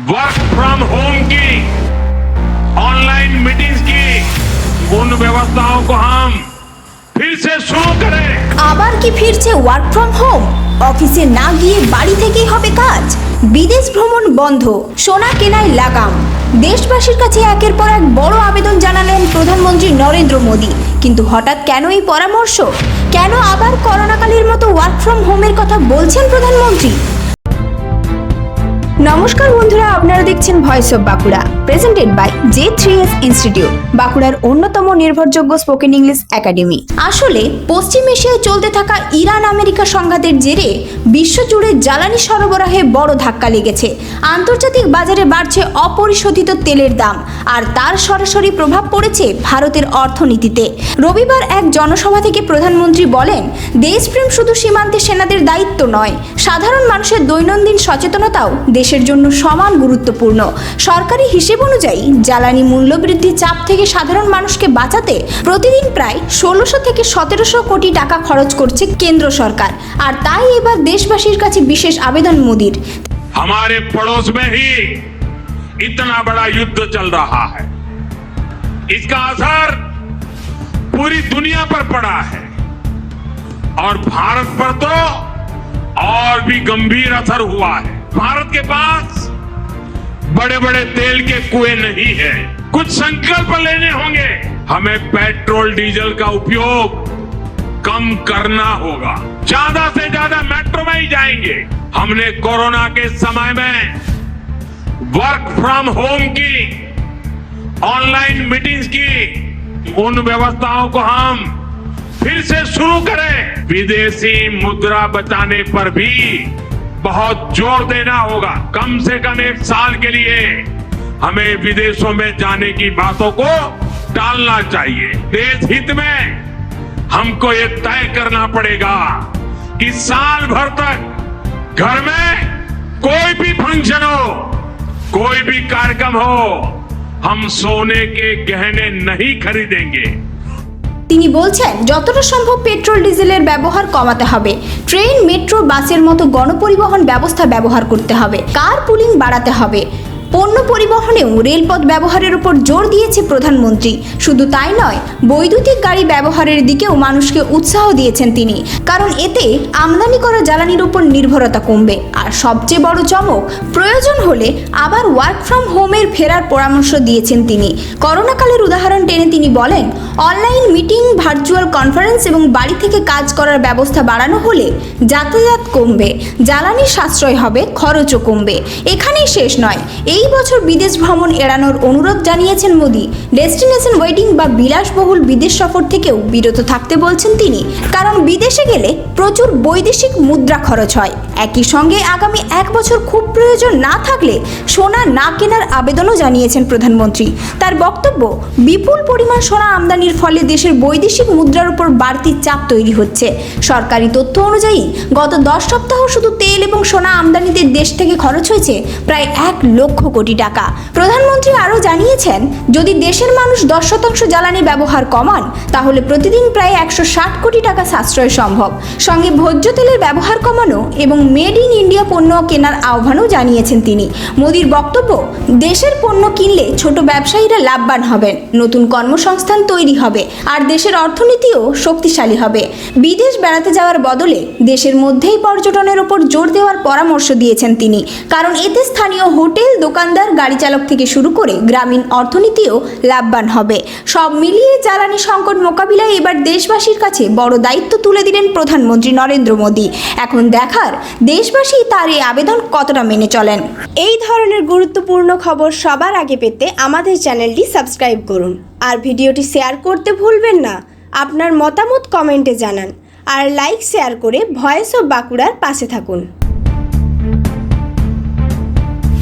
Work from home की, online meetings की उन व्यवस्थाओं को हम फिर से शुरू करें। আবার কি ফিরছে ওয়ার্ক ফ্রম হোম? অফিসে না গিয়ে বাড়ি থেকেই হবে কাজ। বিদেশ ভ্রমণ বন্ধ, সোনা কেনায় লাগাম। দেশবাসীর কাছে একের পর এক বড় আবেদন জানালেন প্রধানমন্ত্রী নরেন্দ্র মোদী। কিন্তু হঠাৎ কেন এই পরামর্শ? কেন আবার করোনাকালের মতো ওয়ার্ক ফ্রম হোমের কথা বলছেন প্রধানমন্ত্রী? নমস্কার বন্ধুরা, আপনারা দেখছেন voice of Bankura, presented by J3S institute, বাঁকুড়ার অন্যতম নির্ভরযোগ্য স্পোকেন ইংলিশ একাডেমি। আসলে পশ্চিম এশিয়ায় চলতে থাকা ইরান আমেরিকা সংঘাতের জেরে বিশ্বজুড়ে জ্বালানি সরবরাহে বড় ধাক্কা লেগেছে। আন্তর্জাতিক বাজারে বাড়ছে অপরিশোধিত তেলের দাম, আর তার সরাসরি প্রভাব পড়েছে ভারতের অর্থনীতিতে। রবিবার এক জনসভা থেকে প্রধানমন্ত্রী বলেন, দেশপ্রেম শুধু সীমান্তে সেনাদের দায়িত্ব নয়, সাধারণ মানুষের দৈনন্দিন সচেতনতাও দেশের জন্য সমান গুরুত্বপূর্ণ। সরকারি হিসেব অনুযায়ী জ্বালানি মূল্যবৃদ্ধির চাপ থেকে সাধারণ মানুষকে বাঁচাতে প্রতিদিন প্রায় 1600 থেকে 1700 কোটি টাকা খরচ করছে কেন্দ্র সরকার। আর তাই এবার দেশবাসীর কাছে বিশেষ আবেদন মোদীর। हमारे पड़ोस में ही इतना बड़ा युद्ध चल रहा है, इसका असर पूरी दुनिया पर पड़ा है और भारत पर तो और भी गंभीर असर हुआ है। भारत के पास बड़े बड़े तेल के कुएं नहीं है। कुछ संकल्प लेने होंगे। हमें पेट्रोल डीजल का उपयोग कम करना होगा, ज्यादा से ज्यादा मेट्रो में ही जाएंगे। हमने कोरोना के समय में वर्क फ्रॉम होम की, ऑनलाइन मीटिंग्स की उन व्यवस्थाओं को हम फिर से शुरू करें। विदेशी मुद्रा बचाने पर भी बहुत जोर देना होगा। कम से कम 1 साल के लिए हमें विदेशों में जाने की बातों को टालना चाहिए। देश हित में हमको ये तय करना पड़ेगा कि साल भर तक घर में कोई भी फंक्शन हो, कोई भी कार्यक्रम हो, हम सोने के गहने नहीं खरीदेंगे। তিনি বলছেন, যতটা সম্ভব পেট্রোল ডিজেলের ব্যবহার কমাতে হবে। ট্রেন, মেট্রো, বাসের মতো গণপরিবহন ব্যবস্থা ব্যবহার করতে হবে। কার পুলিং বাড়াতে হবে। পণ্য পরিবহনেও রেলপথ ব্যবহারের উপর জোর দিয়েছে প্রধানমন্ত্রী। শুধু তাই নয়, বৈদ্যুতিক গাড়ি ব্যবহারের দিকেও মানুষকে উৎসাহ দিয়েছেন তিনি, কারণ এতে আমদানি করা জ্বালানির উপর নির্ভরতা কমবে। আর সবচেয়ে বড় চমক, প্রয়োজন হলে আবার ওয়ার্ক ফ্রম হোমের ফেরার পরামর্শ দিয়েছেন তিনি। করোনাকালের উদাহরণ টেনে তিনি বলেন, অনলাইন মিটিং, ভার্চুয়াল কনফারেন্স এবং বাড়ি থেকে কাজ করার ব্যবস্থা বাড়ানো হলে যাতায়াত কমবে, জ্বালানির সাশ্রয় হবে, খরচও কমবে। এখানেই শেষ নয়, এই বছর বিদেশ ভ্রমণ এড়ানোর অনুরোধ জানিয়েছেন মোদী। ডেস্টিনেশন ওয়েডিং বা বিলাসবহুল বিদেশ সফর থেকেও বিরত থাকতে বলছেন তিনি, কারণ বিদেশে গেলে প্রচুর বৈদেশিক মুদ্রা খরচ হয়। একই সঙ্গে আগামী 1 বছর খুব প্রয়োজন না থাকলে সোনা না কেনার আবেদনও জানিয়েছেন প্রধানমন্ত্রী। তার বক্তব্য, বিপুল পরিমাণ সোনা আমদানির ফলে দেশের বৈদেশিক মুদ্রার উপর বাড়তি চাপ তৈরি হচ্ছে। সরকারি তথ্য অনুযায়ী গত 10 সপ্তাহ শুধু তেল এবং সোনা আমদানিতে দেশ থেকে খরচ হয়েছে প্রায় 1 লক্ষ কোটি টাকা। প্রধানমন্ত্রী আরও জানিয়েছেন, যদি দেশের মানুষ 10% জ্বালানি ব্যবহার কমান, তাহলে প্রতিদিন প্রায় 160 কোটি টাকা সাশ্রয় সম্ভব। সঙ্গে ভোজ্য তেলের ব্যবহার কমানো এবং মেড ইন ইন্ডিয়া পণ্য কেনার আহ্বানও জানিয়েছেন তিনি। মোদীর বক্তব্য, দেশের পণ্য কিনলে ছোট ব্যবসায়ীরা লাভবান হবেন, নতুন কর্মসংস্থান তৈরি হবে, আর দেশের অর্থনীতিও শক্তিশালী হবে। বিদেশ বেড়াতে যাওয়ার বদলে দেশের মধ্যেই পর্যটনের উপর জোর দেওয়ার পরামর্শ দিয়েছেন তিনি, কারণ এতে স্থানীয় হোটেল, দোকানদার, গাড়ি চালক থেকে শুরু করে গ্রামীণ অর্থনীতিও লাভবান হবে। সব মিলিয়ে জ্বালানি সংকট মোকাবিলায় এবার দেশবাসীর কাছে বড় দায়িত্ব তুলে দিলেন প্রধানমন্ত্রী নরেন্দ্র মোদী। এখন দেখার, দেশবাসী তার এই আবেদন কতটা মেনে চলেন। এই ধরনের গুরুত্বপূর্ণ খবর সবার আগে পেতে আমাদের চ্যানেলটি সাবস্ক্রাইব করুন, আর ভিডিওটি শেয়ার করতে ভুলবেন না। আপনার মতামত কমেন্টে জানান, আর লাইক শেয়ার করে ভয়েস অফ বাঁকুড়ার পাশে থাকুন।